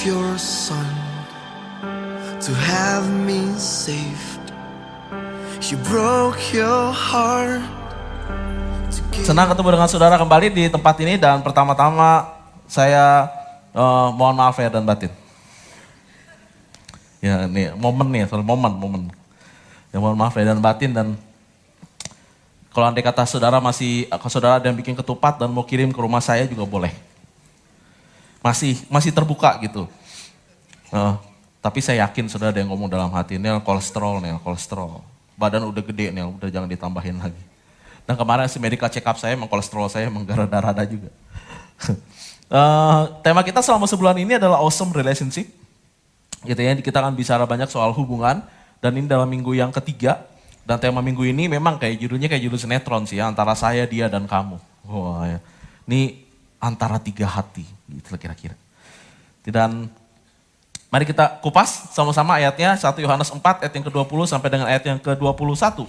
your son to have me saved. You broke your heart. Senang ketemu dengan saudara kembali di tempat ini, dan pertama-tama saya mohon maaf ya dan batin. Ya ini momen nih, momen. Ya mohon maaf ya dan batin, dan kalau andai kata saudara saudara ada yang bikin ketupat dan mau kirim ke rumah saya juga boleh. Masih terbuka gitu. Tapi saya yakin saudara ada yang ngomong dalam hati, Nel kolesterol. Badan udah gede Nel, udah jangan ditambahin lagi. Dan kemarin si medical check up saya, kolesterol saya rada-rada juga. Tema kita selama sebulan ini adalah awesome relationship. Gitu ya, kita akan bicara banyak soal hubungan, dan ini dalam minggu yang ketiga. Dan tema minggu ini memang judulnya kayak judul sinetron sih ya, antara saya, dia, dan kamu. Wah ya. Ini antara tiga hati, gitu kira-kira. Dan mari kita kupas sama-sama ayatnya, 1 Yohanes 4 ayat yang ke-20 sampai dengan ayat yang ke-21.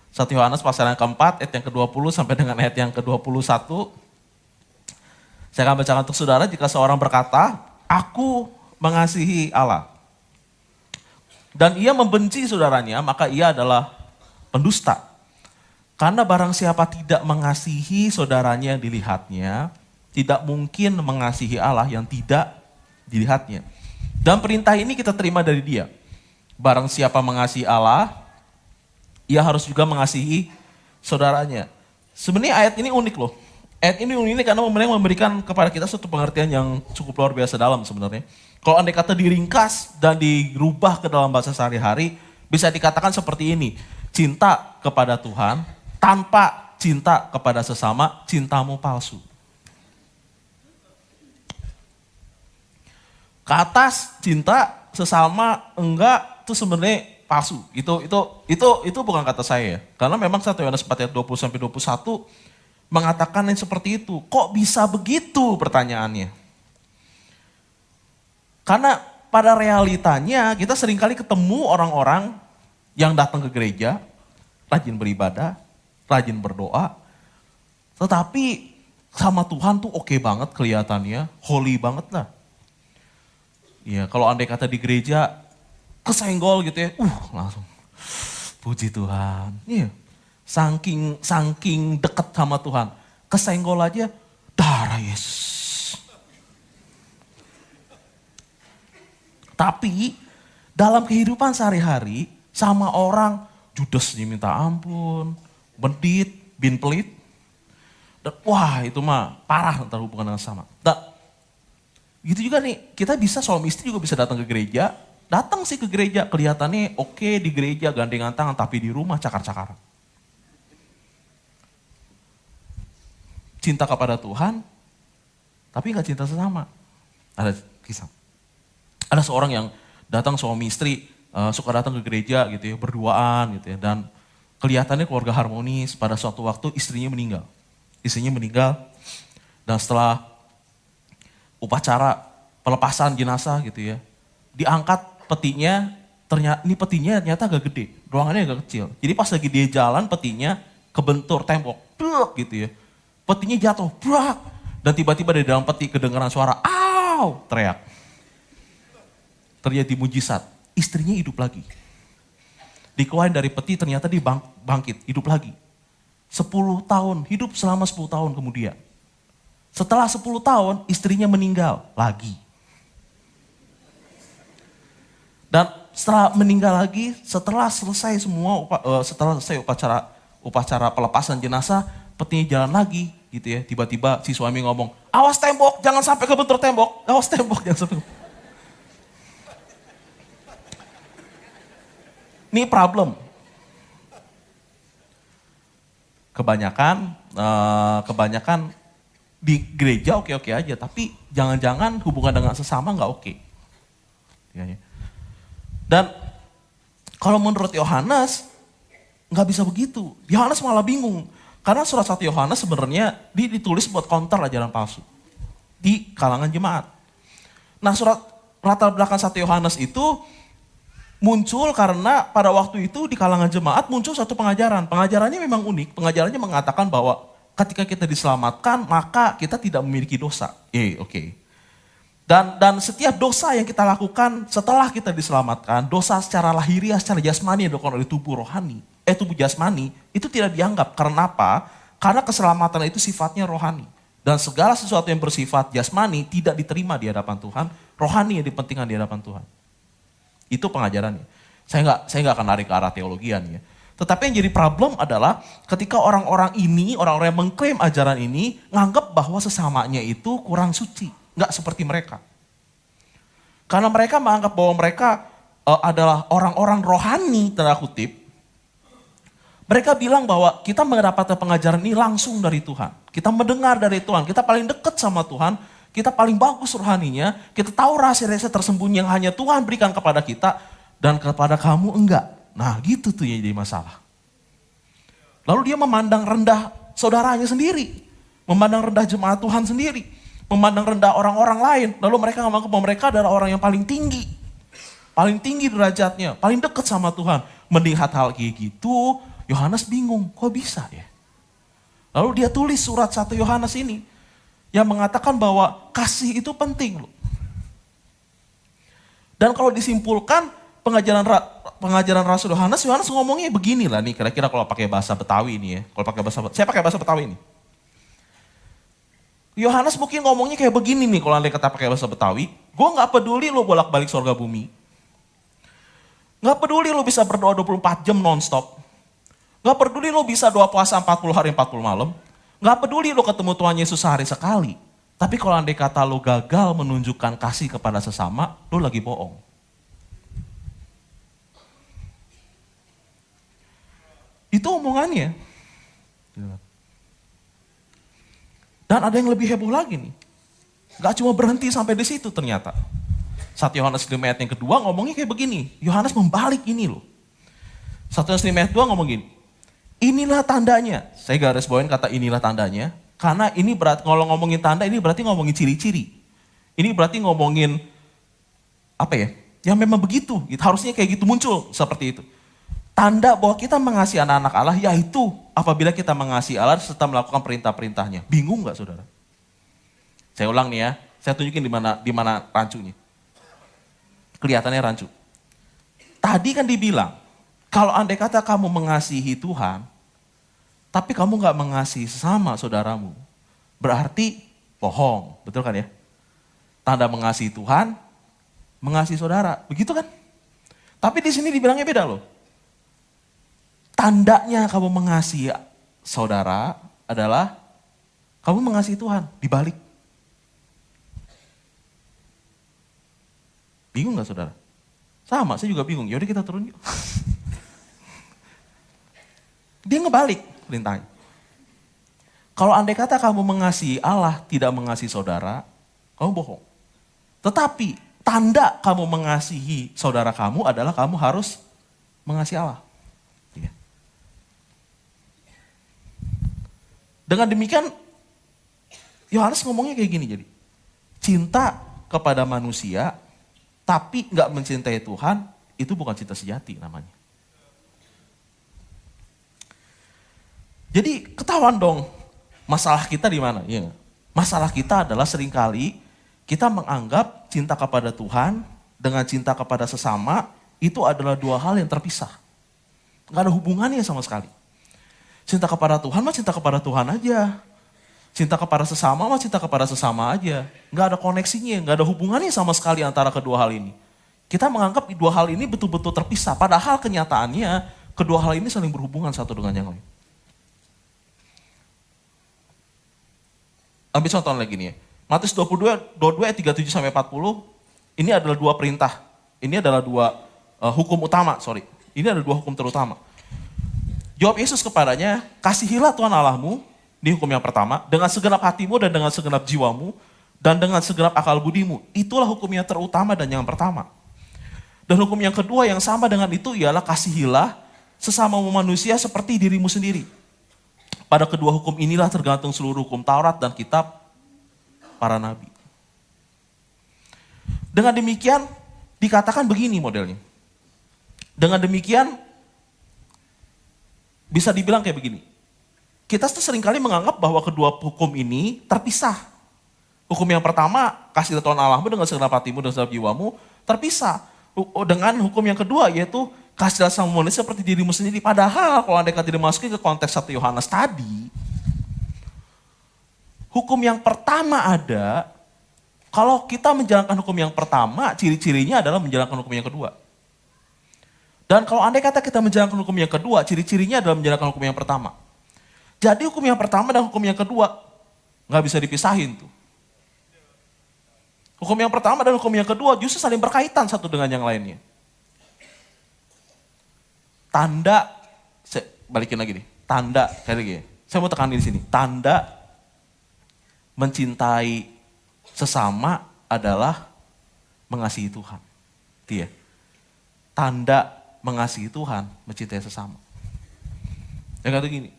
1 Yohanes pasal yang ke-4 ayat yang ke-20 sampai dengan ayat yang ke-21. Saya akan bacakan untuk saudara. Jika seorang berkata, aku mengasihi Allah, dan ia membenci saudaranya, maka ia adalah pendusta. Karena barang siapa tidak mengasihi saudaranya yang dilihatnya, tidak mungkin mengasihi Allah yang tidak dilihatnya. Dan perintah ini kita terima dari dia. Barang siapa mengasihi Allah, ia harus juga mengasihi saudaranya. Sebenarnya ayat ini unik loh. Ayat ini unik karena memberikan kepada kita suatu pengertian yang cukup luar biasa dalam sebenarnya. Kalau andai kata diringkas dan dirubah ke dalam bahasa sehari-hari, bisa dikatakan seperti ini. Cinta kepada Tuhan tanpa cinta kepada sesama, cintamu palsu. Ke atas cinta sesama enggak, itu sebenarnya palsu. Itu bukan kata saya ya. Karena memang 1 Yohanes 4 ayat 20 sampai 21 mengatakan yang seperti itu. Kok bisa begitu pertanyaannya? Karena pada realitanya kita seringkali ketemu orang-orang yang datang ke gereja, rajin beribadah, rajin berdoa, tetapi sama Tuhan tuh oke banget kelihatannya, holy banget lah. Ya kalau andai kata di gereja kesenggol gitu ya, langsung puji Tuhan. Iya, saking dekat sama Tuhan, kesenggol aja darah Yesus. Tapi dalam kehidupan sehari-hari sama orang judesnya minta ampun, bendit, bin pelit. Dan wah itu mah parah antara hubungan dengan sama. Dan gitu juga nih, kita bisa suami istri juga bisa datang ke gereja. Datang sih ke gereja, kelihatannya oke di gereja gandengan tangan, tapi di rumah cakar-cakaran. Cinta kepada Tuhan, tapi gak cinta sesama. Ada kisah. Ada seorang yang datang suami istri, suka datang ke gereja gitu ya, berduaan gitu ya. Dan kelihatannya keluarga harmonis, pada suatu waktu istrinya meninggal. Dan setelah upacara pelepasan jenazah gitu ya, diangkat petinya, ternyata agak gede, ruangannya agak kecil. Jadi pas lagi dia jalan petinya kebentur tembok, gitu ya. Petinya jatuh, dan tiba-tiba dari dalam peti kedengaran suara, "Au!" teriak. Terjadi mujizat, istrinya hidup lagi. Dikeluarin dari peti, ternyata dia bangkit, hidup lagi. 10 tahun, hidup selama 10 tahun kemudian. Setelah 10 tahun, istrinya meninggal lagi. Dan setelah meninggal lagi, setelah selesai upacara pelepasan jenazah, petinya jalan lagi gitu ya. Tiba-tiba si suami ngomong, "Awas tembok, jangan sampai kebentur tembok. Awas tembok, jangan sampai." Ini problem. Kebanyakan di gereja oke-oke aja, tapi jangan-jangan hubungan dengan sesama nggak oke. Dan kalau menurut Yohanes nggak bisa begitu. Yohanes malah bingung, karena surat 1 Yohanes sebenarnya ditulis buat counter ajaran palsu di kalangan jemaat. Nah surat latar belakang 1 Yohanes itu muncul karena pada waktu itu di kalangan jemaat muncul satu pengajaran. Pengajarannya memang unik. Pengajarannya mengatakan bahwa ketika kita diselamatkan maka kita tidak memiliki dosa. Oke. Dan setiap dosa yang kita lakukan setelah kita diselamatkan, dosa secara lahiriah, secara jasmani yang dilakukan oleh tubuh rohani, tubuh jasmani, itu tidak dianggap. Karena apa? Karena keselamatan itu sifatnya rohani. Dan segala sesuatu yang bersifat jasmani tidak diterima di hadapan Tuhan, rohani yang dipentingkan di hadapan Tuhan. Itu pengajarannya. Saya nggak akan lari ke arah teologian ya. Tetapi yang jadi problem adalah ketika orang-orang yang mengklaim ajaran ini, nganggap bahwa sesamanya itu kurang suci. Nggak seperti mereka. Karena mereka menganggap bahwa mereka adalah orang-orang rohani, tanda kutip. Mereka bilang bahwa kita mendapatkan pengajaran ini langsung dari Tuhan. Kita mendengar dari Tuhan, kita paling dekat sama Tuhan, kita paling bagus rohaninya, kita tahu rahasia-rahasia tersembunyi yang hanya Tuhan berikan kepada kita, dan kepada kamu enggak. Nah gitu tuh yang jadi masalah. Lalu dia memandang rendah saudaranya sendiri, memandang rendah jemaat Tuhan sendiri, memandang rendah orang-orang lain. Lalu mereka menganggap bahwa mereka adalah orang yang paling tinggi derajatnya, paling dekat sama Tuhan. Melihat hal kayak gitu, Yohanes bingung, kok bisa ya? Lalu dia tulis surat 1 Yohanes ini yang mengatakan bahwa kasih itu penting loh. Dan kalau disimpulkan pengajaran Rasul Yohanes ngomongnya begini lah nih, kira-kira kalau pakai bahasa Betawi ini ya. Saya pakai bahasa Betawi ini. Yohanes mungkin ngomongnya kayak begini nih kalau andai kata pakai bahasa Betawi. Gue gak peduli lo bolak-balik surga bumi. Gak peduli lo bisa berdoa 24 jam non-stop. Gak peduli lo bisa doa puasa 40 hari 40 malam. Gak peduli lo ketemu Tuhan Yesus sehari sekali. Tapi kalau andai kata lo gagal menunjukkan kasih kepada sesama, lo lagi bohong. Itu omongannya. Dan ada yang lebih heboh lagi nih. Gak cuma berhenti sampai di situ ternyata. 1 Yohanes 5 ayat yang kedua ngomongnya kayak begini. Yohanes membalik ini loh. 1 Yohanes 5 ayat 2 ngomong gini. Inilah tandanya. Saya garis bawain kata inilah tandanya. Karena ini berarti, kalau ngomongin tanda ini berarti ngomongin ciri-ciri. Ini berarti ngomongin, apa ya, yang memang begitu. Harusnya kayak gitu muncul seperti itu. Tanda bahwa kita mengasihi anak-anak Allah yaitu apabila kita mengasihi Allah serta melakukan perintah-perintahnya. Bingung gak saudara? Saya ulang nih ya, saya tunjukin di mana rancunya. Kelihatannya rancu. Tadi kan dibilang, kalau andai kata kamu mengasihi Tuhan, tapi kamu gak mengasihi sesama saudaramu, berarti bohong, betul kan ya? Tanda mengasihi Tuhan, mengasihi saudara, begitu kan? Tapi di sini dibilangnya beda loh. Tandanya kamu mengasihi saudara adalah kamu mengasihi Tuhan, dibalik. Bingung gak saudara? Sama, saya juga bingung. Yaudah kita turun yuk. Dia ngebalik perintahnya. Kalau andai kata kamu mengasihi Allah, tidak mengasihi saudara, kamu bohong. Tetapi tanda kamu mengasihi saudara kamu adalah kamu harus mengasihi Allah. Ya. Dengan demikian, Yohanes ngomongnya kayak gini jadi. Cinta kepada manusia, tapi nggak mencintai Tuhan, itu bukan cinta sejati namanya. Jadi ketahuan dong masalah kita di mana? Ya. Masalah kita adalah seringkali kita menganggap cinta kepada Tuhan dengan cinta kepada sesama itu adalah dua hal yang terpisah. Nggak ada hubungannya sama sekali. Cinta kepada Tuhan mah cinta kepada Tuhan aja. Cinta kepada sesama mah cinta kepada sesama aja. Nggak ada koneksinya, nggak ada hubungannya sama sekali antara kedua hal ini. Kita menganggap dua hal ini betul-betul terpisah. Padahal kenyataannya kedua hal ini saling berhubungan satu dengan yang lain. Ambil contoh lagi nih ya. Matius 22 ayat 37 sampai 40, ini adalah dua perintah. Ini adalah dua hukum utama, Ini adalah dua hukum terutama. Jawab Yesus kepadanya, kasihilah Tuhan Allahmu, di hukum yang pertama, dengan segenap hatimu dan dengan segenap jiwamu, dan dengan segenap akal budimu. Itulah hukum yang terutama dan yang pertama. Dan hukum yang kedua yang sama dengan itu ialah kasihilah sesama manusia seperti dirimu sendiri. Pada kedua hukum inilah tergantung seluruh hukum Taurat dan kitab para nabi. Dengan demikian dikatakan begini modelnya. Dengan demikian bisa dibilang kayak begini. Kita tuh seringkali menganggap bahwa kedua hukum ini terpisah. Hukum yang pertama, kasih Tuhan Allahmu dengan segenap hatimu dan segenap jiwamu, terpisah. Dengan hukum yang kedua, yaitu kasihlah sama manusia seperti dirimu sendiri. Padahal kalau Anda tidak dimasuki ke konteks 1 Yohanes tadi, hukum yang pertama ada, kalau kita menjalankan hukum yang pertama, ciri-cirinya adalah menjalankan hukum yang kedua. Dan kalau andai kata kita menjalankan hukum yang kedua, ciri-cirinya adalah menjalankan hukum yang pertama. Jadi hukum yang pertama dan hukum yang kedua nggak bisa dipisahin tuh. Hukum yang pertama dan hukum yang kedua justru saling berkaitan satu dengan yang lainnya. Tanda, saya balikin lagi nih, tanda, kayak gini. Saya mau tekanin di sini, tanda mencintai sesama adalah mengasihi Tuhan. Dia, tanda mengasihi Tuhan, mencintai sesama. Yang kata gini,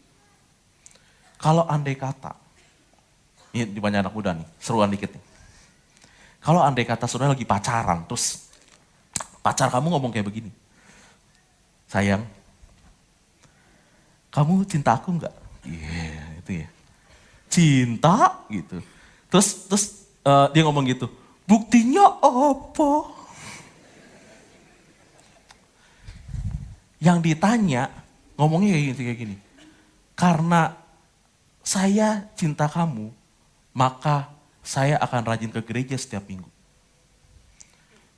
kalau andai kata, ini di banyak anak muda nih, seruan dikit nih. Kalau andai kata saudara lagi pacaran, terus pacar kamu ngomong kayak begini, sayang, kamu cinta aku enggak? Iya, itu ya. Cinta gitu. Terus dia ngomong gitu, buktinya apa? Yang ditanya, ngomongnya kayak gini. Karena saya cinta kamu, maka saya akan rajin ke gereja setiap minggu.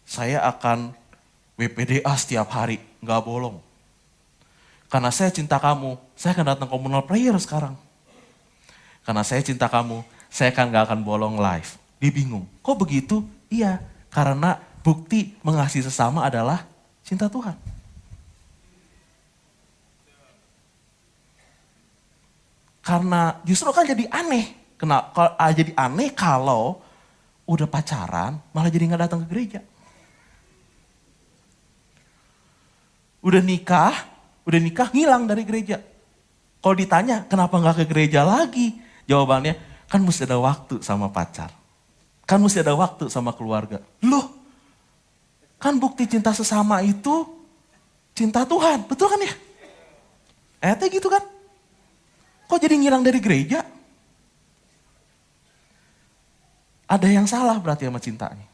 Saya akan WPDA setiap hari, nggak bolong. Karena saya cinta kamu, saya akan datang communal prayer sekarang. Karena saya cinta kamu, saya nggak akan bolong live. Dia bingung, kok begitu? Iya, karena bukti mengasihi sesama adalah cinta Tuhan. Karena justru kan jadi aneh. Jadi aneh kalau udah pacaran malah jadi nggak datang ke gereja. Udah nikah ngilang dari gereja. Kalau ditanya kenapa nggak ke gereja lagi, jawabannya kan mesti ada waktu sama pacar, kan mesti ada waktu sama keluarga. Loh, kan bukti cinta sesama itu cinta Tuhan, betul kan ya? Ayatnya gitu kan? Kok jadi ngilang dari gereja? Ada yang salah berarti sama cintanya.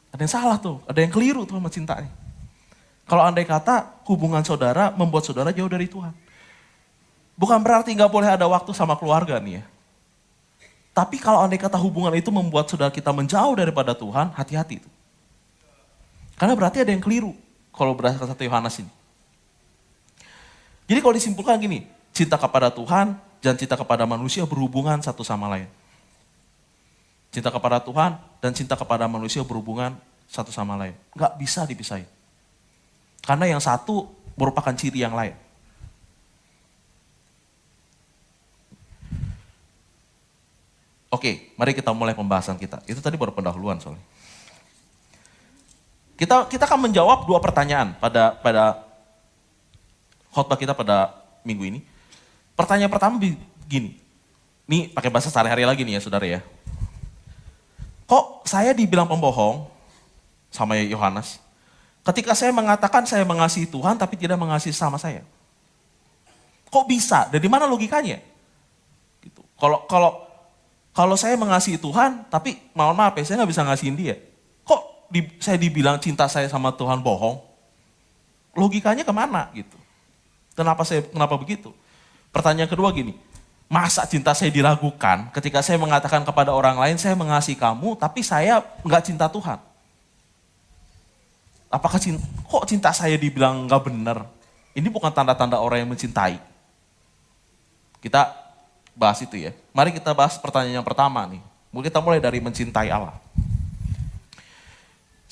Ada yang salah tuh, ada yang keliru tuh sama cintanya. Kalau andai kata hubungan saudara membuat saudara jauh dari Tuhan. Bukan berarti gak boleh ada waktu sama keluarga nih ya. Tapi kalau andai kata hubungan itu membuat saudara kita menjauh daripada Tuhan, hati-hati tuh. Karena berarti ada yang keliru kalau berdasarkan 1 Yohanes ini. Jadi kalau disimpulkan gini, cinta kepada Tuhan dan cinta kepada manusia berhubungan satu sama lain. Cinta kepada Tuhan dan cinta kepada manusia berhubungan satu sama lain. Nggak bisa dipisahin. Karena yang satu merupakan ciri yang lain. Oke, mari kita mulai pembahasan kita. Itu tadi baru pendahuluan soalnya. Kita akan menjawab 2 pertanyaan pada khotbah kita pada minggu ini. Pertanyaan pertama begini. Ini pakai bahasa sehari-hari lagi nih ya saudara ya. Kok saya dibilang pembohong sama Yohanes? Ketika saya mengatakan saya mengasihi Tuhan tapi tidak mengasihi sama saya. Kok bisa? Dari mana logikanya? Gitu. Kalau saya mengasihi Tuhan tapi mohon maaf ya saya nggak bisa ngasihin dia. Kok saya dibilang cinta saya sama Tuhan bohong? Logikanya kemana gitu? Kenapa begitu? Pertanyaan kedua gini, masa cinta saya diragukan ketika saya mengatakan kepada orang lain saya mengasihi kamu tapi saya nggak cinta Tuhan? Apakah kok cinta saya dibilang nggak benar? Ini bukan tanda-tanda orang yang mencintai. Kita bahas itu ya. Mari kita bahas pertanyaan yang pertama nih. Kita mulai dari mencintai Allah.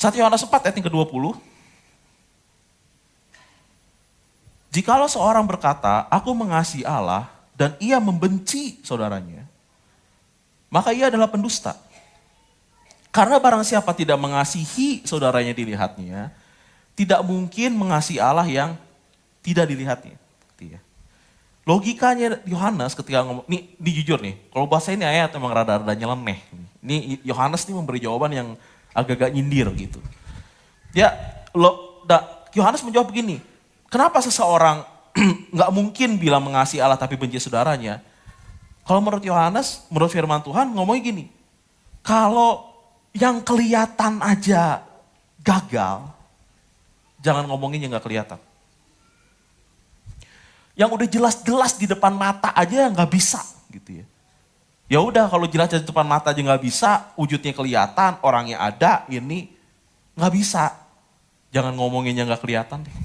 1 Yohanes 4 ayat yang ke-20. Jikalau seorang berkata, aku mengasihi Allah dan ia membenci saudaranya, maka ia adalah pendusta. Karena barang siapa tidak mengasihi saudaranya dilihatnya, tidak mungkin mengasihi Allah yang tidak dilihatnya. Logikanya Yohanes ketika ngomong, ini jujur nih, kalau bahasa ini ayat emang rada-rada nyeleneh. Ini Yohanes nih memberi jawaban yang agak-agak nyindir gitu. Yohanes menjawab begini, kenapa seseorang nggak mungkin bilang mengasihi Allah tapi benci saudaranya? Kalau menurut Yohanes, menurut firman Tuhan ngomongnya gini, kalau yang kelihatan aja gagal, jangan ngomongin yang gak kelihatan. Yang udah jelas-jelas di depan mata aja nggak bisa gitu ya. Ya udah kalau jelas di depan mata aja nggak bisa, wujudnya kelihatan, orangnya ada, ini nggak bisa. Jangan ngomongin yang nggak kelihatan deh.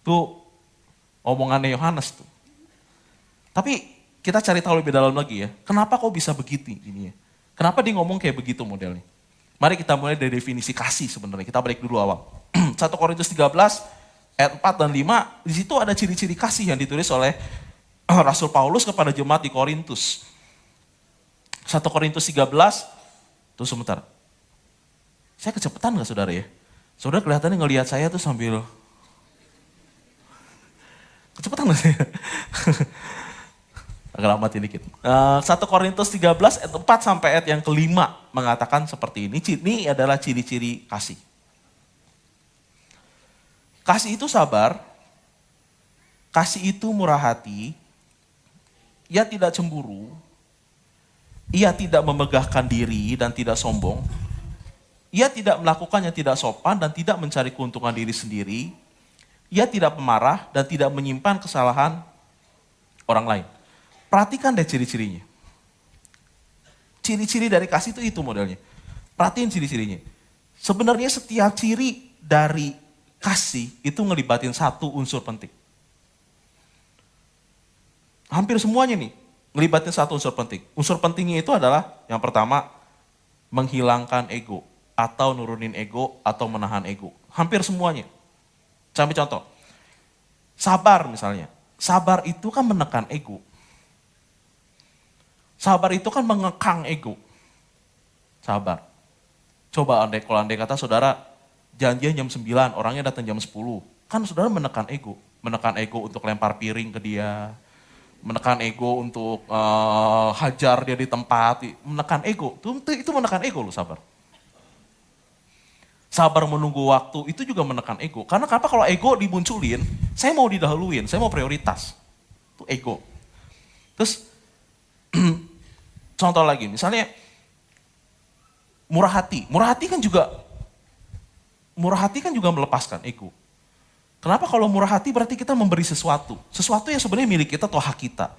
Tuh omongannya Yohanes tuh. Tapi kita cari tahu lebih dalam lagi ya. Kenapa kok bisa begitu ini ya? Kenapa dia ngomong kayak begitu modelnya? Mari kita mulai dari definisi kasih sebenarnya. Kita balik dulu awal. 1 Korintus 13 ayat 4 dan 5, di situ ada ciri-ciri kasih yang ditulis oleh Rasul Paulus kepada jemaat di Korintus. 1 Korintus 13, tuh sebentar. Saya kecepatan gak saudara ya? Saudara kelihatannya ngelihat saya tuh sambil, kecepatan gak saya? Agak lamatin dikit. 1 Korintus 13 ayat 4 sampai ayat yang kelima mengatakan seperti ini. Ini adalah ciri-ciri kasih. Kasih itu sabar, kasih itu murah hati, ia tidak cemburu, ia tidak memegahkan diri dan tidak sombong, ia tidak melakukan yang tidak sopan dan tidak mencari keuntungan diri sendiri, ia tidak pemarah dan tidak menyimpan kesalahan orang lain. Perhatikan deh ciri-cirinya. Ciri-ciri dari kasih itu modelnya. Perhatiin ciri-cirinya. Sebenarnya setiap ciri dari kasih itu ngelibatin satu unsur penting. Hampir semuanya nih, ngelibatin satu unsur penting. Unsur pentingnya itu adalah yang pertama, menghilangkan ego. Atau nurunin ego, atau menahan ego. Hampir semuanya. Sampai contoh, sabar misalnya. Sabar itu kan menekan ego. Sabar itu kan mengekang ego. Sabar. Coba kalau andai kata saudara janjian jam 9, orangnya datang jam 10. Kan saudara menekan ego. Menekan ego untuk lempar piring ke dia. Menekan ego untuk hajar dia di tempat. Menekan ego. Itu menekan ego loh sabar. Sabar menunggu waktu itu juga menekan ego. Karena kenapa kalau ego dimunculin, saya mau didahuluin, saya mau prioritas. Itu ego. Terus contoh lagi, misalnya murah hati. Murah hati kan juga melepaskan ego. Kenapa kalau murah hati berarti kita memberi sesuatu. Sesuatu yang sebenarnya milik kita atau hak kita.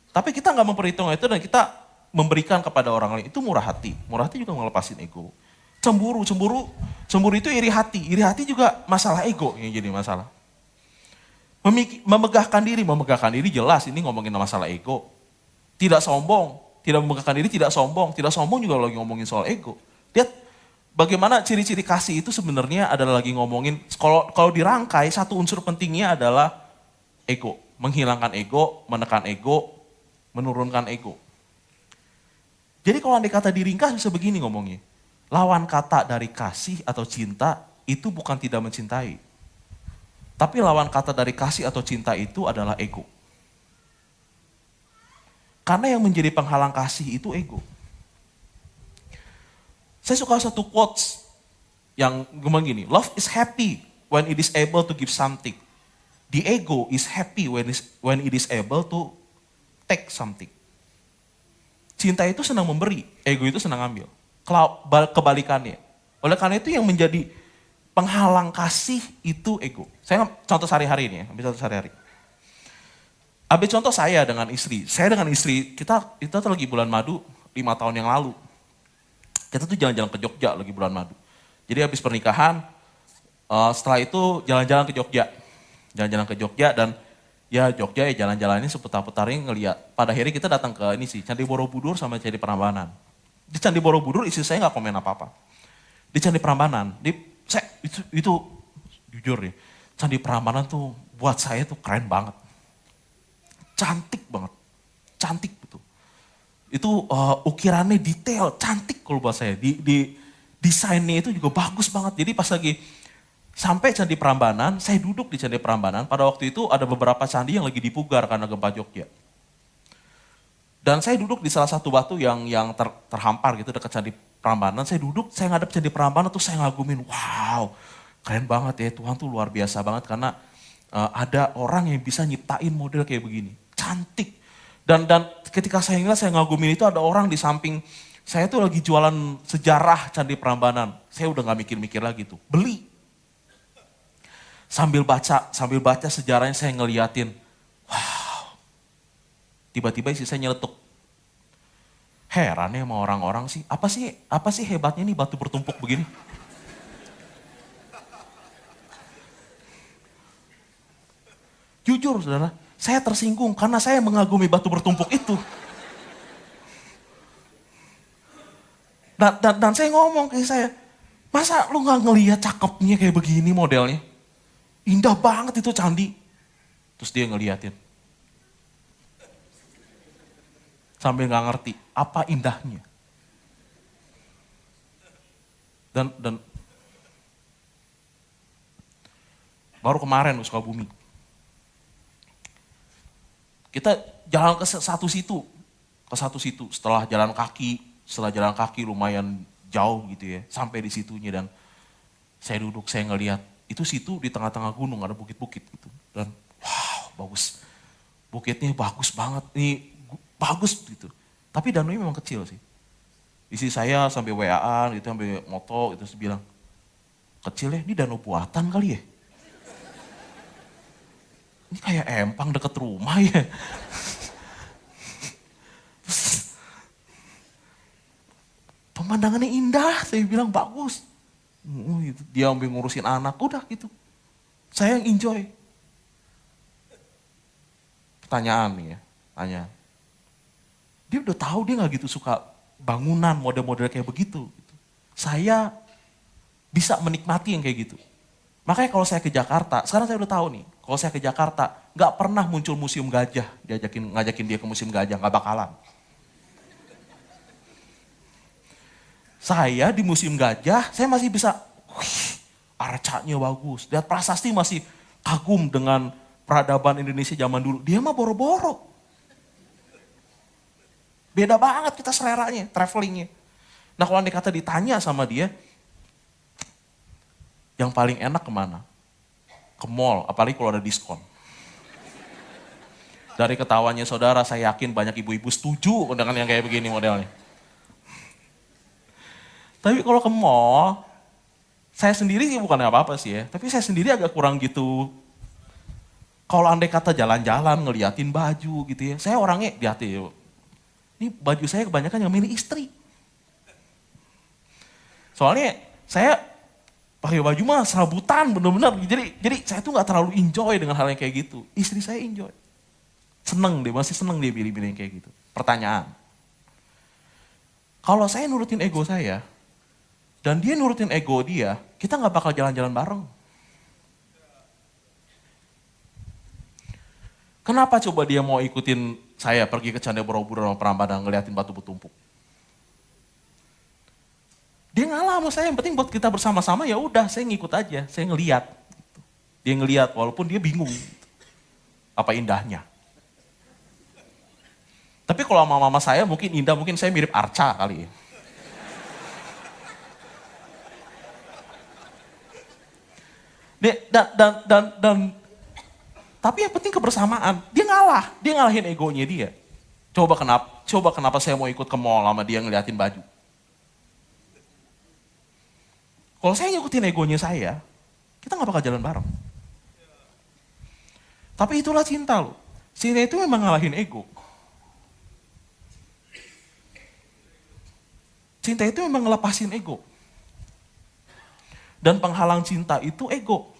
Tapi kita nggak memperhitungkan itu dan kita memberikan kepada orang lain. Itu murah hati. Murah hati juga ngelepasin ego. Cemburu itu iri hati. Iri hati juga masalah ego yang jadi masalah. Memegahkan diri jelas ini ngomongin masalah ego. Tidak sombong, tidak memegahkan diri, tidak sombong juga lagi ngomongin soal ego. Lihat bagaimana ciri-ciri kasih itu sebenarnya adalah lagi ngomongin, kalau dirangkai satu unsur pentingnya adalah ego. Menghilangkan ego, menekan ego, menurunkan ego. Jadi kalau andai kata diringkas bisa begini ngomongnya. Lawan kata dari kasih atau cinta itu bukan tidak mencintai. Tapi lawan kata dari kasih atau cinta itu adalah ego. Karena yang menjadi penghalang kasih itu ego. Saya suka satu quotes yang ngomong gini, love is happy when it is able to give something. The ego is happy when it is able to take something. Cinta itu senang memberi, ego itu senang ambil. Kebalikannya. Oleh karena itu yang menjadi penghalang kasih itu ego. Saya contoh sehari-hari ini ya, ambil contoh sehari-hari. Ambil contoh saya dengan istri. Saya dengan istri, kita tuh lagi bulan madu 5 tahun yang lalu. Kita tuh jalan-jalan ke Jogja lagi bulan madu. Jadi habis pernikahan, setelah itu jalan-jalan ke Jogja. Jalan-jalan ke Jogja dan ya Jogja ya jalan-jalannya seputar-putarnya ngeliat. Pada akhirnya kita datang ke ini sih, Candi Borobudur sama Candi Prambanan. Di Candi Borobudur istri saya gak komen apa-apa. Di Candi Prambanan, itu jujur ya, Candi Prambanan tuh buat saya tuh keren banget. Cantik banget, cantik betul. Itu ukirannya detail, cantik kalau buat saya. Desainnya itu juga bagus banget. Jadi pas lagi sampai Candi Prambanan, saya duduk di Candi Prambanan. Pada waktu itu ada beberapa candi yang lagi dipugar karena gempa Jogja. Dan saya duduk di salah satu batu yang terhampar gitu dekat Candi Prambanan. Saya duduk, saya ngadep Candi Prambanan tuh saya ngagumin, wow keren banget ya, Tuhan tuh luar biasa banget karena ada orang yang bisa nyiptain model kayak begini. Cantik. Dan ketika saya ngeliat, saya ngagumin itu ada orang di samping saya tuh lagi jualan sejarah Candi Prambanan. Saya udah gak mikir-mikir lagi tuh, beli. Sambil baca sejarahnya saya ngeliatin, wow. Tiba-tiba isi saya nyeletuk. Heran ya sama orang-orang sih, apa sih hebatnya nih batu bertumpuk begini? Jujur saudara, saya tersinggung karena saya mengagumi batu bertumpuk itu. Dan saya ngomong ke saya, masa lu gak ngeliat cakepnya kayak begini modelnya? Indah banget itu candi. Terus dia ngeliatin. Sambil gak ngerti apa indahnya. Dan baru kemarin ke Sukabumi. Kita jalan ke satu situ, setelah jalan kaki lumayan jauh gitu ya, sampai di situnya dan saya duduk, saya ngelihat itu situ di tengah-tengah gunung ada bukit-bukit gitu dan wow bagus, bukitnya bagus banget, ini bagus gitu, tapi danaunya memang kecil sih. Isi saya sampai WA-an gitu, sampai moto itu bilang kecil ya, ini danau buatan kali ya. Ini kayak empang deket rumah ya. Pemandangannya indah, saya bilang bagus. Dia ambil ngurusin anak, udah gitu. Saya yang enjoy. Pertanyaan nih ya, tanya. Dia udah tahu dia gak gitu suka bangunan model-model kayak begitu. Saya bisa menikmati yang kayak gitu. Makanya kalau saya ke Jakarta, sekarang saya udah tahu nih, kalau saya ke Jakarta, gak pernah muncul museum gajah, ngajakin dia ke museum gajah, gak bakalan. Saya di museum gajah, saya masih bisa, arcanya bagus, lihat prasasti masih kagum dengan peradaban Indonesia zaman dulu. Dia mah boro-boro. Beda banget kita seleranya, travelingnya. Nah kalau kata ditanya sama dia, yang paling enak kemana? Ke mall, apalagi kalau ada diskon. Dari ketawanya saudara, saya yakin banyak ibu-ibu setuju dengan yang kayak begini modelnya. Tapi kalau ke mall, saya sendiri sih bukan apa-apa sih ya, tapi saya sendiri agak kurang gitu. Kalau andai kata jalan-jalan, ngeliatin baju gitu ya, saya orangnya di hati, ini baju saya kebanyakan yang milih istri. Soalnya saya pakai baju mah serabutan bener-bener, jadi saya tuh gak terlalu enjoy dengan hal yang kayak gitu. Istri saya enjoy. Masih seneng dia pilih-pilih yang kayak gitu. Pertanyaan, kalau saya nurutin ego saya, dan dia nurutin ego dia, kita gak bakal jalan-jalan bareng. Kenapa coba dia mau ikutin saya pergi ke Candi Borobudur sama Prambanan ngeliatin batu bertumpuk? Dia ngalah sama saya, yang penting buat kita bersama-sama ya udah, saya ngikut aja, saya ngeliat. Dia ngeliat walaupun dia bingung apa indahnya. Tapi kalau sama mama saya mungkin indah, mungkin saya mirip Arca kali ya. Tapi yang penting kebersamaan. Dia ngalah, dia ngalahin egonya dia. Coba kenapa saya mau ikut ke mall sama dia ngeliatin baju. Kalau saya ngikutin egonya saya, kita gak bakal jalan bareng. Tapi itulah cinta loh. Cinta itu memang ngalahin ego. Cinta itu memang ngelepasin ego. Dan penghalang cinta itu ego.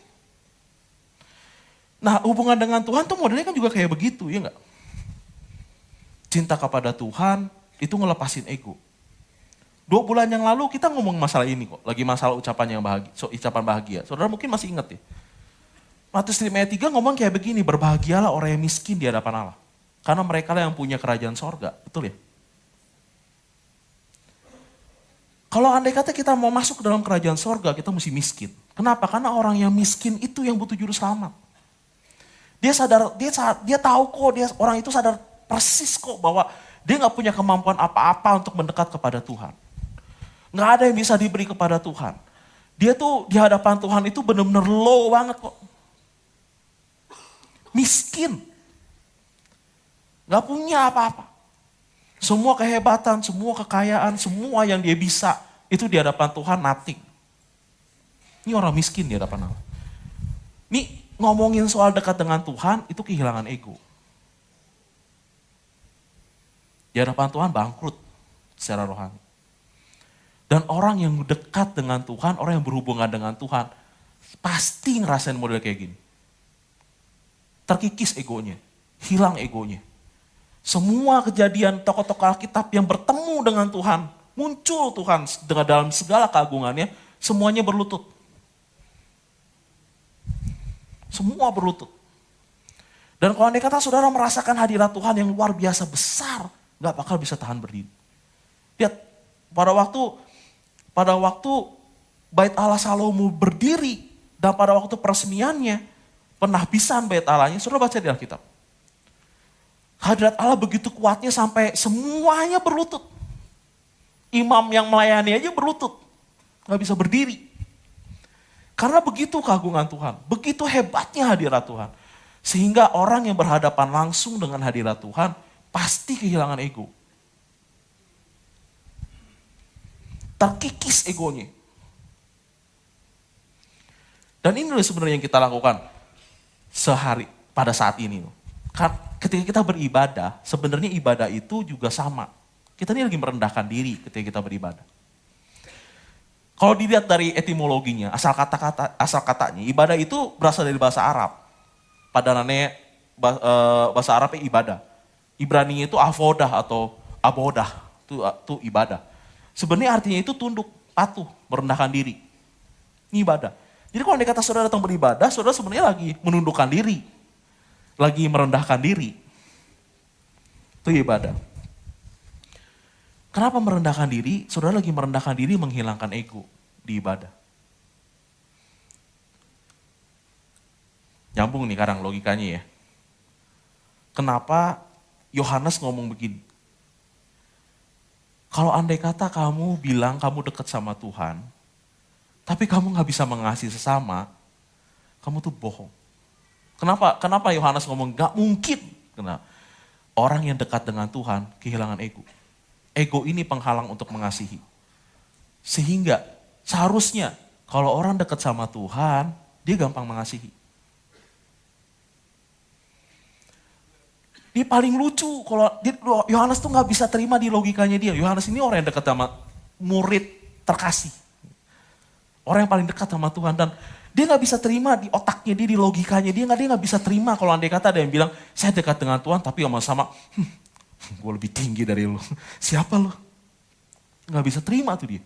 Nah hubungan dengan Tuhan tuh modelnya kan juga kayak begitu, ya enggak? Cinta kepada Tuhan itu ngelepasin ego. 2 bulan yang lalu kita ngomong masalah ini kok, lagi masalah ucapan bahagia. Saudara mungkin masih ingat ya. Matius 5 ayat 3 ngomong kayak begini, berbahagialah orang yang miskin di hadapan Allah. Karena mereka lah yang punya kerajaan sorga, betul ya? Kalau andai kata kita mau masuk ke dalam kerajaan sorga, kita mesti miskin. Kenapa? Karena orang yang miskin itu yang butuh juru selamat. Dia tahu kok, orang itu sadar persis kok bahwa dia gak punya kemampuan apa-apa untuk mendekat kepada Tuhan. Gak ada yang bisa diberi kepada Tuhan. Dia tuh di hadapan Tuhan itu benar-benar low banget kok. Miskin. Gak punya apa-apa. Semua kehebatan, semua kekayaan, semua yang dia bisa, itu di hadapan Tuhan nothing. Ini orang miskin di hadapan Allah. Ini ngomongin soal dekat dengan Tuhan, itu kehilangan ego. Di hadapan Tuhan bangkrut secara rohani. Dan orang yang dekat dengan Tuhan, orang yang berhubungan dengan Tuhan, pasti ngerasain model kayak gini. Terkikis egonya, hilang egonya. Semua kejadian tokoh-tokoh Alkitab yang bertemu dengan Tuhan, muncul Tuhan dengan dalam segala keagungannya, semuanya berlutut. Semua berlutut. Dan kalau andai kata saudara merasakan hadirat Tuhan yang luar biasa besar, gak bakal bisa tahan berdiri. Lihat, pada waktu Bait Allah Salomo berdiri, dan pada waktu peresmiannya, penahbisan Bait Allahnya, saudara baca di Alkitab. Hadirat Allah begitu kuatnya sampai semuanya berlutut. Imam yang melayani aja berlutut. Gak bisa berdiri. Karena begitu keagungan Tuhan. Begitu hebatnya hadirat Tuhan. Sehingga orang yang berhadapan langsung dengan hadirat Tuhan pasti kehilangan ego. Terkikis egonya. Dan ini sebenarnya yang kita lakukan sehari pada saat ini. Ketika kita beribadah, sebenarnya ibadah itu juga sama. Kita ini lagi merendahkan diri ketika kita beribadah. Kalau dilihat dari etimologinya, asal katanya, ibadah itu berasal dari bahasa Arab. Padanannya bahasa Arabnya ibadah. Ibraninya itu avodah atau abodah, itu ibadah. Sebenarnya artinya itu tunduk, patuh, merendahkan diri. Ini ibadah. Jadi kalau andai kata saudara datang beribadah, saudara sebenarnya lagi menundukkan diri. Lagi merendahkan diri. Itu ibadah. Kenapa merendahkan diri? Saudara lagi merendahkan diri menghilangkan ego di ibadah. Nyambung nih sekarang logikanya ya. Kenapa Yohanes ngomong begini? Kalau andai kata kamu bilang kamu dekat sama Tuhan, tapi kamu gak bisa mengasihi sesama, kamu tuh bohong. Kenapa Yohanes ngomong gak mungkin? Kenapa? Orang yang dekat dengan Tuhan kehilangan ego. Ego ini penghalang untuk mengasihi. Sehingga seharusnya kalau orang dekat sama Tuhan, dia gampang mengasihi. Dia paling lucu kalau Yohanes tuh gak bisa terima di logikanya dia. Yohanes ini orang yang dekat sama murid terkasih. Orang yang paling dekat sama Tuhan dan dia gak bisa terima di otaknya dia, di logikanya dia gak bisa terima kalau andai kata ada yang bilang, saya dekat dengan Tuhan tapi sama-sama, gue lebih tinggi dari lu. Siapa lu? Gak bisa terima tuh dia.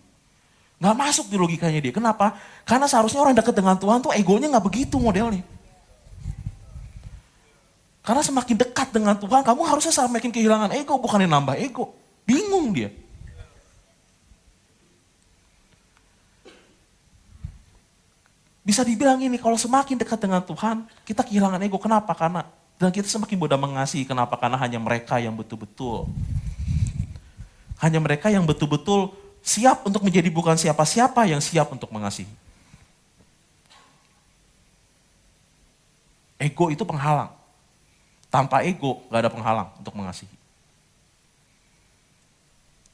Gak masuk di logikanya dia. Kenapa? Karena seharusnya orang dekat dengan Tuhan tuh egonya gak begitu modelnya. Karena semakin dekat dengan Tuhan, kamu harusnya semakin kehilangan ego, bukannya nambah ego. Bingung dia. Bisa dibilang ini, kalau semakin dekat dengan Tuhan, kita kehilangan ego. Kenapa? Dan kita semakin mudah mengasihi. Kenapa? Karena hanya mereka yang betul-betul. Hanya mereka yang betul-betul siap untuk menjadi bukan siapa-siapa yang siap untuk mengasihi. Ego itu penghalang. Tanpa ego, gak ada penghalang untuk mengasihi.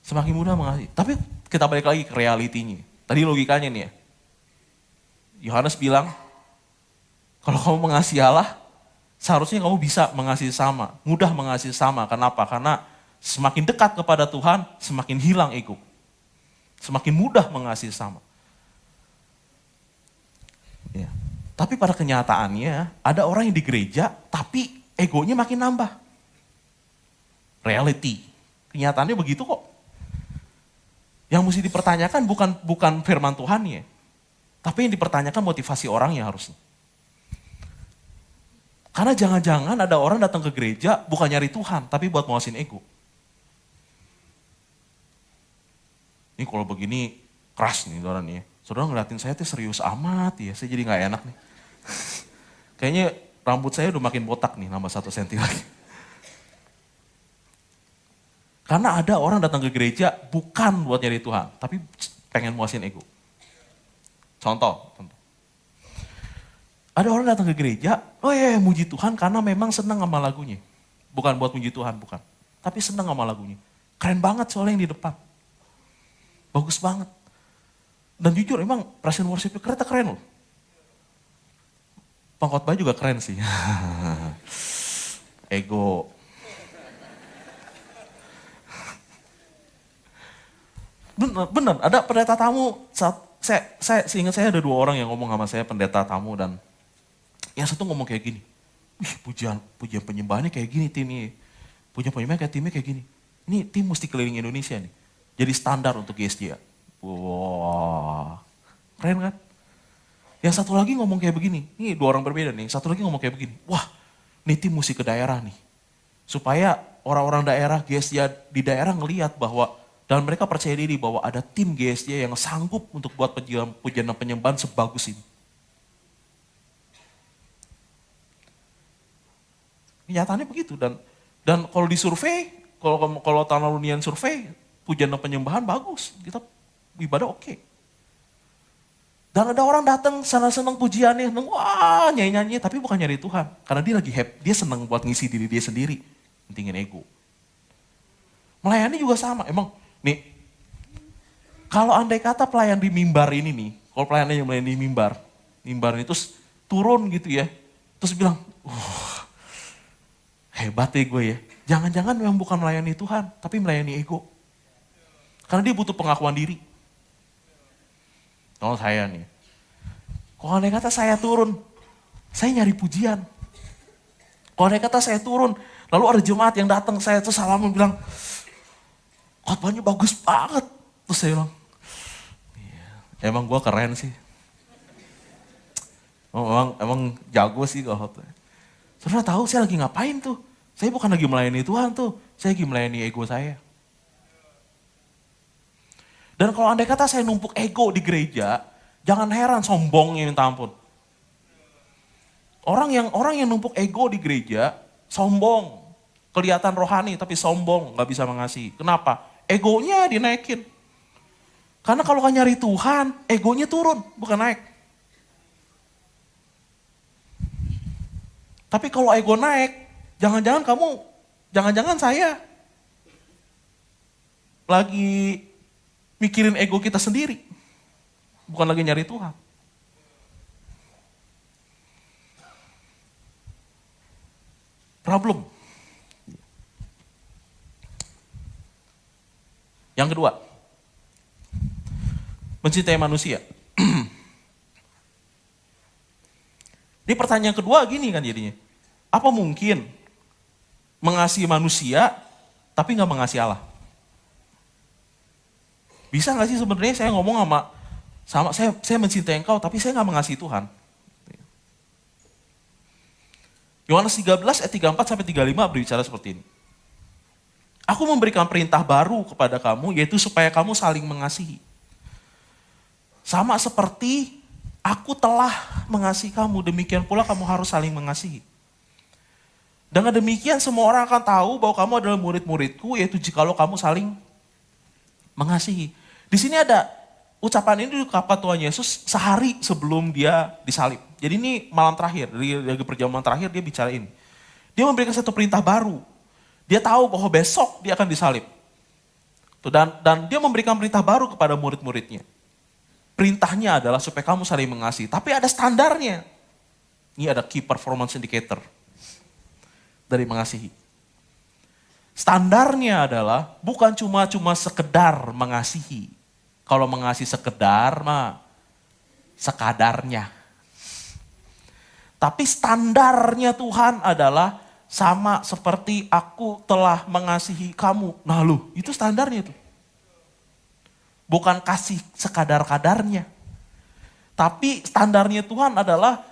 Semakin mudah mengasihi. Tapi kita balik lagi ke realitinya. Tadi logikanya nih ya. Yohanes bilang, kalau kamu mengasihi Allah, seharusnya kamu bisa mengasihi sama, mudah mengasihi sama. Kenapa? Karena semakin dekat kepada Tuhan, semakin hilang ego. Semakin mudah mengasihi sama. Ya. Tapi pada kenyataannya, ada orang yang di gereja, tapi egonya makin nambah. Reality. Kenyataannya begitu kok. Yang mesti dipertanyakan bukan firman Tuhannya. Tapi yang dipertanyakan motivasi orangnya harusnya. Karena jangan-jangan ada orang datang ke gereja bukan nyari Tuhan, tapi buat muasin ego. Ini kalau begini keras nih saudara nih ya. Saudara ngeliatin saya tuh serius amat ya, saya jadi gak enak nih. Kayaknya rambut saya udah makin botak nih, nambah 1 senti lagi. Karena ada orang datang ke gereja bukan buat nyari Tuhan, tapi pengen muasin ego. Contoh. Ada orang datang ke gereja, muji Tuhan karena memang senang sama lagunya. Bukan buat puji Tuhan, bukan. Tapi senang sama lagunya. Keren banget soalnya yang di depan. Bagus banget. Dan jujur emang praise and worship kereta keren loh. Pengkhotbah juga keren sih. Ego. Bener, ada pendeta tamu, seingat saya ada 2 orang yang ngomong sama saya, pendeta tamu, dan yang satu ngomong kayak gini, wih pujian penyembahannya kayak gini tim ini, pujian penyembahan kayak timnya kayak gini, ini tim mesti keliling Indonesia nih, jadi standar untuk GSJ ya. Wah, keren kan? Yang satu lagi ngomong kayak begini, ini 2 orang berbeda nih, yang satu lagi ngomong kayak begini, wah ini tim mesti ke daerah nih, supaya orang-orang daerah GSJ di daerah ngelihat bahwa, dan mereka percaya diri bahwa ada tim GSJ yang sanggup untuk buat pujian dan penyembahan sebagus ini. Kenyataannya begitu, dan kalau disurvei, kalau Tanah Lunian survei, pujian dan penyembahan bagus, kita ibadah oke. Dan ada orang datang sana senang pujiannya, wah nyanyi-nyanyi, tapi bukan nyari Tuhan, karena dia lagi happy, dia senang buat ngisi diri dia sendiri, pentingin ego. Melayani juga sama, emang nih, kalau andai kata pelayan di mimbar ini nih, kalau pelayannya yang melayani di mimbar ini terus turun gitu ya, terus bilang, hebat ya gue ya. Jangan-jangan memang bukan melayani Tuhan, tapi melayani ego. Karena dia butuh pengakuan diri. Kalau saya nih, kalau andai kata saya turun, saya nyari pujian. Kalau andai kata saya turun, lalu ada jemaat yang datang, saya tuh salaman bilang, khotbahnya bagus banget. Terus saya bilang, iya, emang gue keren sih. Emang jago sih kalau khotbah. Saudara tahu saya lagi ngapain tuh? Saya bukan lagi melayani Tuhan tuh, saya lagi melayani ego saya. Dan kalau andai kata saya numpuk ego di gereja, jangan heran sombongnya minta ampun. Orang yang numpuk ego di gereja, sombong. Kelihatan rohani tapi sombong, gak bisa mengasihi. Kenapa? Egonya dinaikin. Karena kalau kan nyari Tuhan, egonya turun, bukan naik. Tapi kalau ego naik, jangan-jangan saya lagi mikirin ego kita sendiri. Bukan lagi nyari Tuhan. Problem. Yang kedua, mencintai manusia. Di pertanyaan kedua gini kan jadinya, apa mungkin mengasihi manusia tapi nggak mengasihi Allah? Bisa nggak sih sebenarnya saya ngomong sama saya mencintai engkau tapi saya nggak mengasihi Tuhan? Yohanes 13 ayat 34 sampai 35 berbicara seperti ini. Aku memberikan perintah baru kepada kamu, yaitu supaya kamu saling mengasihi. Sama seperti aku telah mengasihi kamu, demikian pula kamu harus saling mengasihi. Dengan demikian semua orang akan tahu bahwa kamu adalah murid-muridku, yaitu jikalau kamu saling mengasihi. Di sini ada ucapan ini diucapkan Tuhan Yesus sehari sebelum dia disalib. Jadi ini malam terakhir, dari perjamuan terakhir dia bicara ini. Dia memberikan satu perintah baru. Dia tahu bahwa besok dia akan disalib. Dan dia memberikan perintah baru kepada murid-muridnya. Perintahnya adalah supaya kamu saling mengasihi. Tapi ada standarnya. Ini ada key performance indicator dari mengasihi. Standarnya adalah bukan cuma sekedar mengasihi. Kalau mengasihi sekedar mah sekadarnya. Tapi standarnya Tuhan adalah sama seperti aku telah mengasihi kamu. Nah lu, itu standarnya itu. Bukan kasih sekadar-kadarnya. Tapi standarnya Tuhan adalah,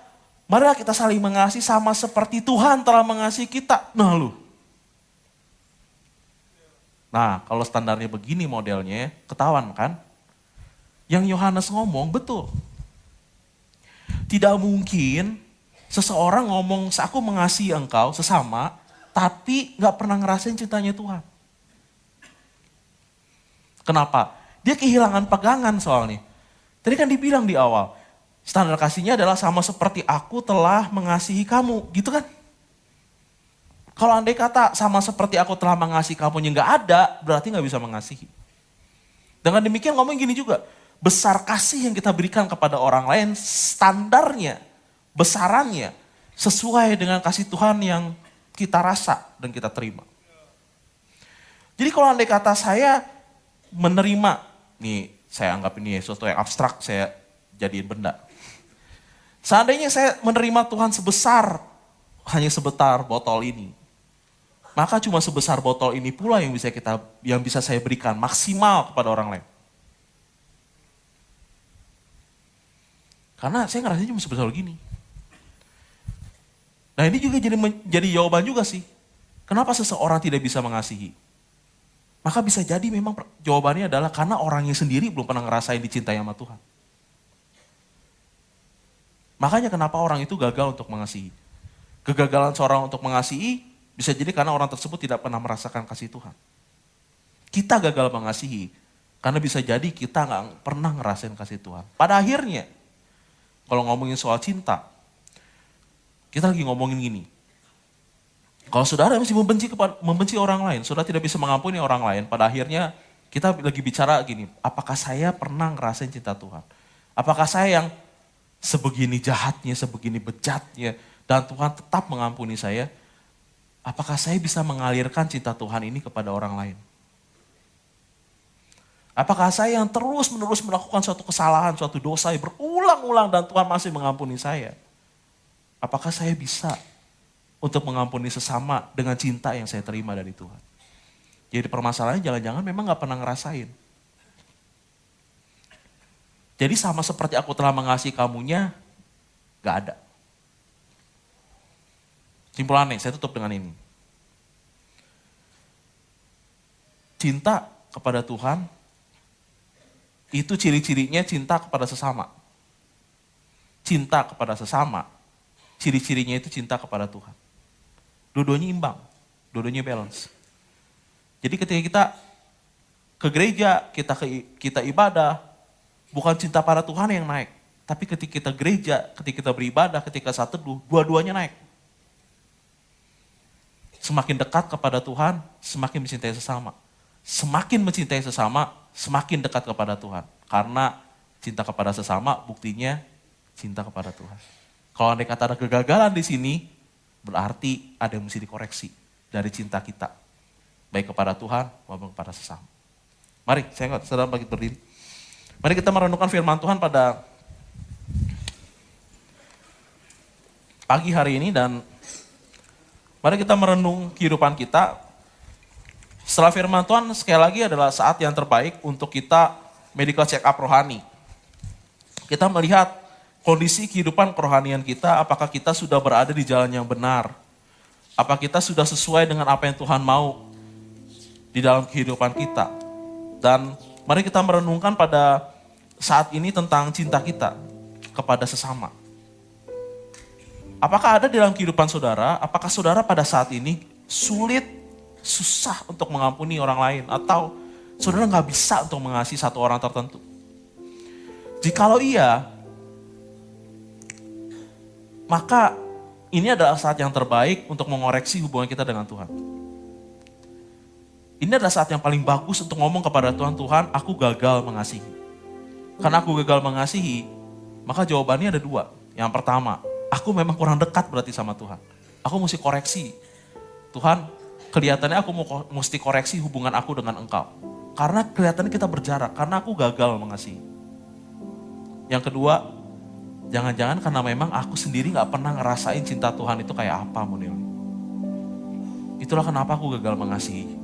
marilah kita saling mengasihi sama seperti Tuhan telah mengasihi kita. Nah lu. Nah kalau standarnya begini modelnya, ketahuan kan? Yang Yohanes ngomong betul. Tidak mungkin seseorang ngomong, aku mengasihi engkau sesama, tapi gak pernah ngerasain cintanya Tuhan. Kenapa? Dia kehilangan pegangan soalnya. Tadi kan dibilang di awal, standar kasihnya adalah sama seperti aku telah mengasihi kamu, gitu kan? Kalau andai kata sama seperti aku telah mengasihi kamu yang gak ada, berarti gak bisa mengasihi. Dengan demikian ngomong gini juga, besar kasih yang kita berikan kepada orang lain, standarnya, besarannya, sesuai dengan kasih Tuhan yang kita rasa dan kita terima. Jadi kalau andai kata saya menerima, nih saya anggap ini sesuatu yang abstrak, saya jadiin benda. Seandainya saya menerima Tuhan hanya sebentar botol ini, maka cuma sebesar botol ini pula yang bisa saya berikan maksimal kepada orang lain. Karena saya ngerasanya cuma sebesar gini. Nah ini juga jadi jawaban juga sih. Kenapa seseorang tidak bisa mengasihi? Maka bisa jadi memang jawabannya adalah karena orangnya sendiri belum pernah ngerasain dicintai sama Tuhan. Makanya kenapa orang itu gagal untuk mengasihi. Kegagalan seorang untuk mengasihi bisa jadi karena orang tersebut tidak pernah merasakan kasih Tuhan. Kita gagal mengasihi karena bisa jadi kita nggak pernah ngerasain kasih Tuhan. Pada akhirnya, kalau ngomongin soal cinta, kita lagi ngomongin gini. Kalau saudara masih membenci orang lain, saudara tidak bisa mengampuni orang lain, pada akhirnya kita lagi bicara gini, apakah saya pernah ngerasain cinta Tuhan? Apakah saya yang sebegini jahatnya, sebegini bejatnya, dan Tuhan tetap mengampuni saya? Apakah saya bisa mengalirkan cinta Tuhan ini kepada orang lain? Apakah saya yang terus-menerus melakukan suatu kesalahan, suatu dosa yang berulang-ulang dan Tuhan masih mengampuni saya? Apakah saya bisa untuk mengampuni sesama dengan cinta yang saya terima dari Tuhan? Jadi permasalahannya jangan-jangan memang gak pernah ngerasain. Jadi sama seperti aku telah mengasihi kamunya, gak ada. Simpulannya, saya tutup dengan ini. Cinta kepada Tuhan, itu ciri-cirinya cinta kepada sesama. Cinta kepada sesama, ciri-cirinya itu cinta kepada Tuhan. Dua-duanya imbang, dua-duanya balance. Jadi ketika kita ke gereja, kita ibadah, bukan cinta pada Tuhan yang naik. Tapi ketika kita gereja, ketika kita beribadah, ketika saat teduh, dua-duanya naik. Semakin dekat kepada Tuhan, semakin mencintai sesama. Semakin mencintai sesama, semakin dekat kepada Tuhan. Karena cinta kepada sesama, buktinya cinta kepada Tuhan. Kalau andai kata ada kegagalan di sini, berarti ada yang mesti dikoreksi dari cinta kita. Baik kepada Tuhan maupun kepada sesama. Mari, saudara bangkit berdiri. Mari kita merenungkan firman Tuhan pada pagi hari ini dan mari kita merenung kehidupan kita. Setelah firman Tuhan sekali lagi adalah saat yang terbaik untuk kita medical check up rohani. Kita melihat kondisi kehidupan kerohanian kita, apakah kita sudah berada di jalan yang benar. Apa kita sudah sesuai dengan apa yang Tuhan mau di dalam kehidupan kita. Dan mari kita merenungkan pada saat ini tentang cinta kita kepada sesama. Apakah ada di dalam kehidupan saudara, apakah saudara pada saat ini susah untuk mengampuni orang lain, atau saudara nggak bisa untuk mengasihi satu orang tertentu? Jikalau iya, maka ini adalah saat yang terbaik untuk mengoreksi hubungan kita dengan Tuhan. Ini adalah saat yang paling bagus untuk ngomong kepada Tuhan, Tuhan, aku gagal mengasihi. Karena aku gagal mengasihi, maka jawabannya ada dua. Yang pertama, aku memang kurang dekat berarti sama Tuhan. Aku mesti koreksi. Tuhan, kelihatannya aku mesti koreksi hubungan aku dengan Engkau. Karena kelihatannya kita berjarak, karena aku gagal mengasihi. Yang kedua, jangan-jangan karena memang aku sendiri gak pernah ngerasain cinta Tuhan itu kayak apa modelnya. Itulah kenapa aku gagal mengasihi.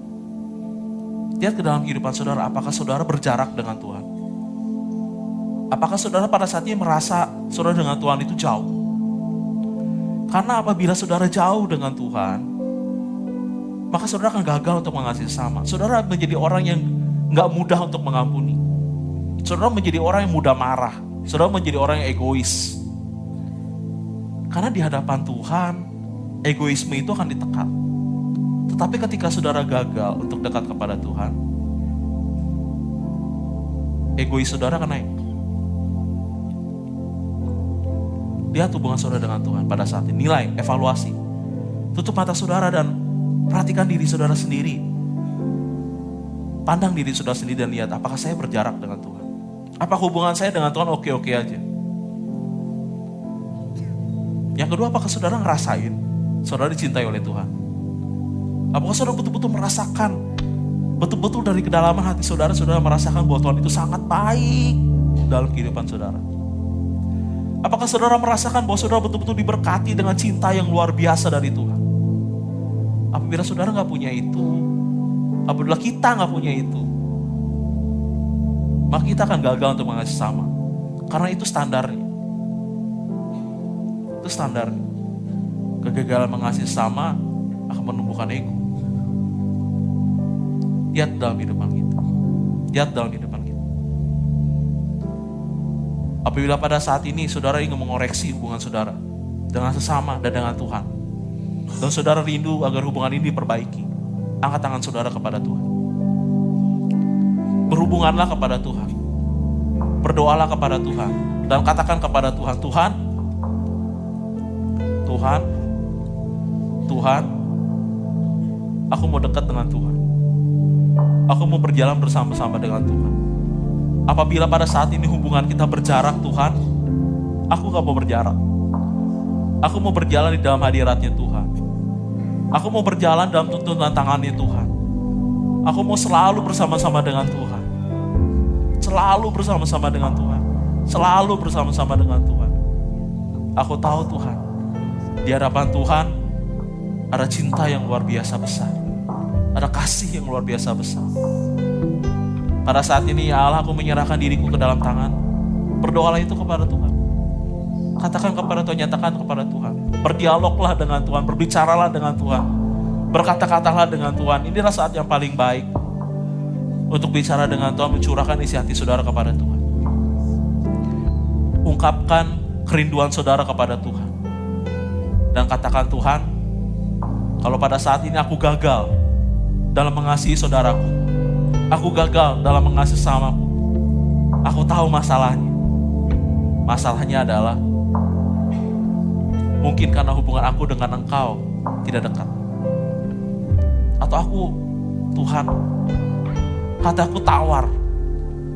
Lihat ke dalam kehidupan saudara, apakah saudara berjarak dengan Tuhan? Apakah saudara pada saat ini merasa saudara dengan Tuhan itu jauh? Karena apabila saudara jauh dengan Tuhan, maka saudara akan gagal untuk mengasihi sesama. Saudara menjadi orang yang gak mudah untuk mengampuni. Saudara menjadi orang yang mudah marah. Saudara menjadi orang yang egois. Karena di hadapan Tuhan, egoisme itu akan ditekan. Tetapi ketika saudara gagal untuk dekat kepada Tuhan, egois saudara akan naik. Lihat hubungan saudara dengan Tuhan pada saat ini. Nilai, evaluasi. Tutup mata saudara dan Perhatikan diri saudara sendiri. Pandang diri saudara sendiri dan lihat apakah saya berjarak dengan Tuhan. Apa hubungan saya dengan Tuhan oke-oke aja. Yang kedua, apakah saudara ngerasain saudara dicintai oleh Tuhan? Apakah saudara betul-betul merasakan, betul-betul dari kedalaman hati saudara, saudara merasakan bahwa Tuhan itu sangat baik dalam kehidupan saudara? Apakah saudara merasakan bahwa saudara betul-betul diberkati dengan cinta yang luar biasa dari Tuhan? Apabila saudara gak punya itu, apabila kita gak punya itu, maka kita akan gagal untuk mengasihi sama. Karena itu standarnya. Itu standarnya. Kegagalan mengasihi sama akan menumbuhkan ego. Lihat dalam kehidupan kita. Lihat dalam kehidupan kita. Apabila pada saat ini saudara ingin mengoreksi hubungan saudara dengan sesama dan dengan Tuhan, dan saudara rindu agar hubungan ini diperbaiki, angkat tangan saudara kepada Tuhan. Berhubunganlah kepada Tuhan. Berdoalah kepada Tuhan. Dan katakan kepada Tuhan, Tuhan, aku mau dekat dengan Tuhan. Aku mau berjalan bersama-sama dengan Tuhan. Apabila pada saat ini hubungan kita berjarak Tuhan, aku gak mau berjarak. Aku mau berjalan di dalam hadiratnya Tuhan. Aku mau berjalan dalam tuntunan tangannya Tuhan. Aku mau selalu bersama-sama dengan Tuhan. Selalu bersama-sama dengan Tuhan. Selalu bersama-sama dengan Tuhan. Aku tahu Tuhan, di hadapan Tuhan ada cinta yang luar biasa besar. Ada kasih yang luar biasa besar. Pada saat ini ya Allah, aku menyerahkan diriku ke dalam tangan. Berdoalah itu kepada Tuhan. Katakan kepada Tuhan, nyatakan kepada Tuhan. Berdialoglah dengan Tuhan, berbicaralah dengan Tuhan. Berkata-katalah dengan Tuhan. Inilah saat yang paling baik untuk bicara dengan Tuhan, mencurahkan isi hati saudara kepada Tuhan. Ungkapkan kerinduan saudara kepada Tuhan. Dan katakan, Tuhan, kalau pada saat ini aku gagal dalam mengasihi saudaraku, aku gagal dalam mengasihi samaku, aku tahu masalahnya. Masalahnya adalah mungkin karena hubungan aku dengan Engkau tidak dekat. Atau aku, Tuhan, kataku tawar.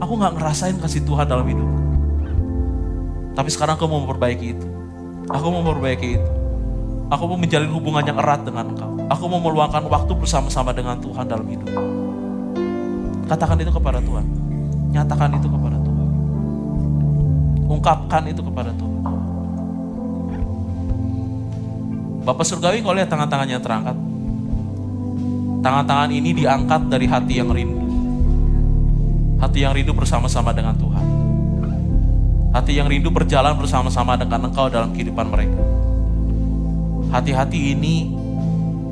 Aku gak ngerasain kasih Tuhan dalam hidup. Tapi sekarang aku mau memperbaiki itu. Aku mau memperbaiki itu. Aku mau menjalin hubungan yang erat dengan Engkau. Aku mau meluangkan waktu bersama-sama dengan Tuhan dalam hidup. Katakan itu kepada Tuhan. Nyatakan itu kepada Tuhan. Ungkapkan itu kepada Tuhan. Bapak Surgawi, kalau lihat tangan-tangannya terangkat. Tangan-tangan ini diangkat dari hati yang rindu. Hati yang rindu bersama-sama dengan Tuhan. Hati yang rindu berjalan bersama-sama dengan Engkau dalam kehidupan mereka. Hati-hati ini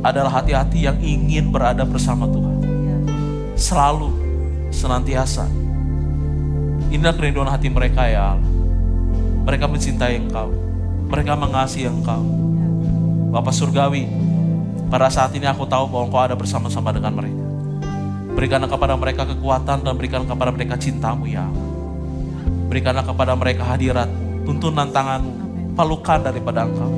adalah hati-hati yang ingin berada bersama Tuhan. Selalu, senantiasa. Inilah kerinduan hati mereka ya Allah. Mereka mencintai Engkau. Mereka mengasihi Engkau. Bapak Surgawi, pada saat ini aku tahu bahwa Engkau ada bersama-sama dengan mereka. Berikanlah kepada mereka kekuatan dan berikanlah kepada mereka cinta-Mu ya Allah. Berikanlah kepada mereka hadirat-Mu, tuntunan tangan-Mu, pelukan daripada Engkau.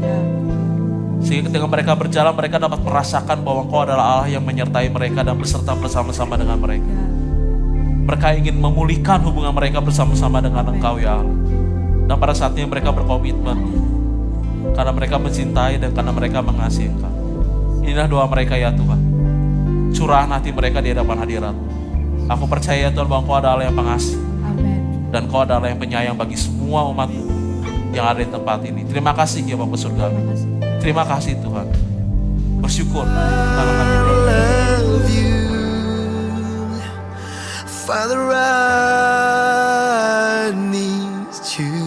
Sehingga ketika mereka berjalan, mereka dapat merasakan bahwa Engkau adalah Allah yang menyertai mereka dan beserta bersama-sama dengan mereka. Mereka ingin memulihkan hubungan mereka bersama-sama dengan Engkau ya Allah. Dan pada saat ini mereka berkomitmen. Karena mereka mencintai dan karena mereka mengasihi Engkau. Inilah doa mereka ya Tuhan. Curahan hati mereka di hadapan hadirat. Aku percaya Tuhan bahwa Engkau adalah yang pengasih. Dan Engkau adalah yang penyayang bagi semua umat-Mu yang ada di tempat ini. Terima kasih ya Bapak Surgawi. Terima kasih Tuhan. Bersyukur karena kami love you, Father, I need you.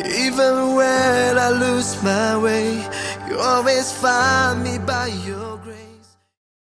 Even when I lose my way, you always find me by your